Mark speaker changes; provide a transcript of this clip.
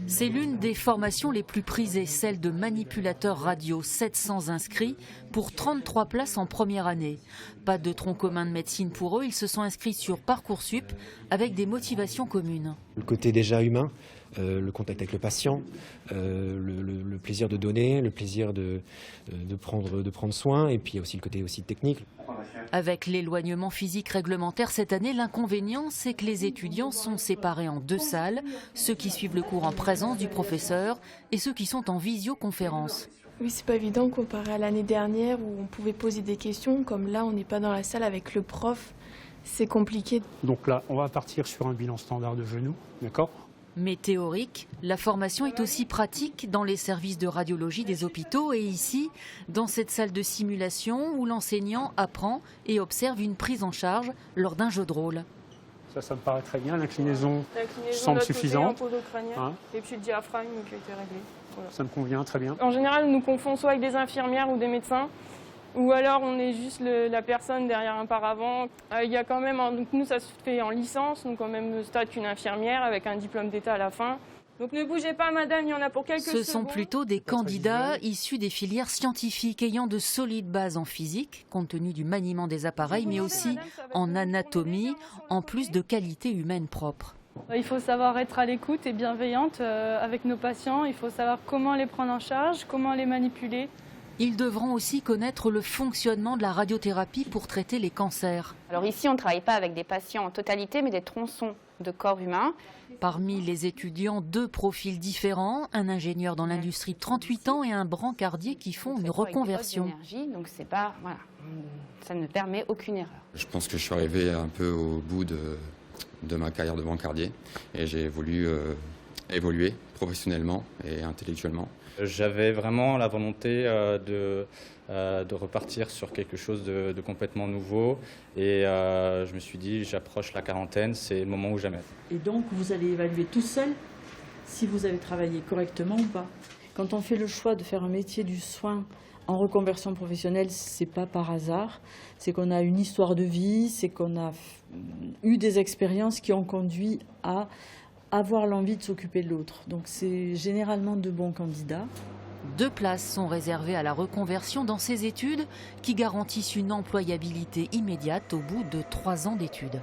Speaker 1: C'est l'une des formations les plus prisées, celle de manipulateur radio, 700 inscrits pour 33 places en première année. Pas de tronc commun de médecine pour eux, ils se sont inscrits sur Parcoursup avec des motivations communes.
Speaker 2: Le côté déjà humain, le contact avec le patient, le plaisir de donner, le plaisir de prendre soin, et puis aussi le côté aussi technique.
Speaker 1: Avec l'éloignement physique réglementaire cette année, l'inconvénient, c'est que les étudiants sont séparés en deux salles, ceux qui suivent le cours en présence du professeur et ceux qui sont en visioconférence.
Speaker 3: Oui, c'est pas évident comparé à l'année dernière où on pouvait poser des questions, comme là on n'est pas dans la salle avec le prof, c'est compliqué.
Speaker 4: Donc là, on va partir sur un bilan standard de genoux, d'accord ?
Speaker 1: Mais théorique, la formation est aussi pratique dans les services de radiologie des hôpitaux et ici, dans cette salle de simulation où l'enseignant apprend et observe une prise en charge lors d'un jeu de rôle.
Speaker 4: Ça me paraît très bien. L'inclinaison semble suffisante.
Speaker 5: Hein, et puis le diaphragme qui a été réglé. Voilà.
Speaker 4: Ça me convient très bien.
Speaker 5: En général, on nous confond soit avec des infirmières ou des médecins, ou alors on est juste la personne derrière un paravent. Il y a quand même, donc nous ça se fait en licence, donc quand même le stade qu'une infirmière avec un diplôme d'état à la fin. Donc ne bougez pas madame, il y en a pour quelques secondes.
Speaker 1: Ce sont plutôt des candidats issus des filières scientifiques ayant de solides bases en physique, compte tenu du maniement des appareils, mais aussi en anatomie, en plus de qualités humaines propres.
Speaker 6: Il faut savoir être à l'écoute et bienveillante avec nos patients, il faut savoir comment les prendre en charge, comment les manipuler.
Speaker 1: Ils devront aussi connaître le fonctionnement de la radiothérapie pour traiter les cancers.
Speaker 7: Alors ici, on ne travaille pas avec des patients en totalité, mais des tronçons de corps humain.
Speaker 1: Parmi les étudiants, deux profils différents, un ingénieur dans l'industrie de 38 ans et un brancardier qui font une reconversion.
Speaker 7: Donc c'est pas, voilà, ça ne permet aucune erreur.
Speaker 8: Je pense que je suis arrivé un peu au bout de ma carrière de brancardier et j'ai voulu évoluer professionnellement et intellectuellement.
Speaker 9: J'avais vraiment la volonté de repartir sur quelque chose de complètement nouveau et je me suis dit j'approche la quarantaine, c'est le moment ou jamais.
Speaker 10: Et donc vous allez évaluer tout seul si vous avez travaillé correctement ou pas. Quand on fait le choix de faire un métier du soin en reconversion professionnelle, c'est pas par hasard, c'est qu'on a une histoire de vie, c'est qu'on a eu des expériences qui ont conduit à avoir l'envie de s'occuper de l'autre. Donc c'est généralement de bons candidats.
Speaker 1: 2 places sont réservées à la reconversion dans ces études qui garantissent une employabilité immédiate au bout de 3 ans d'études.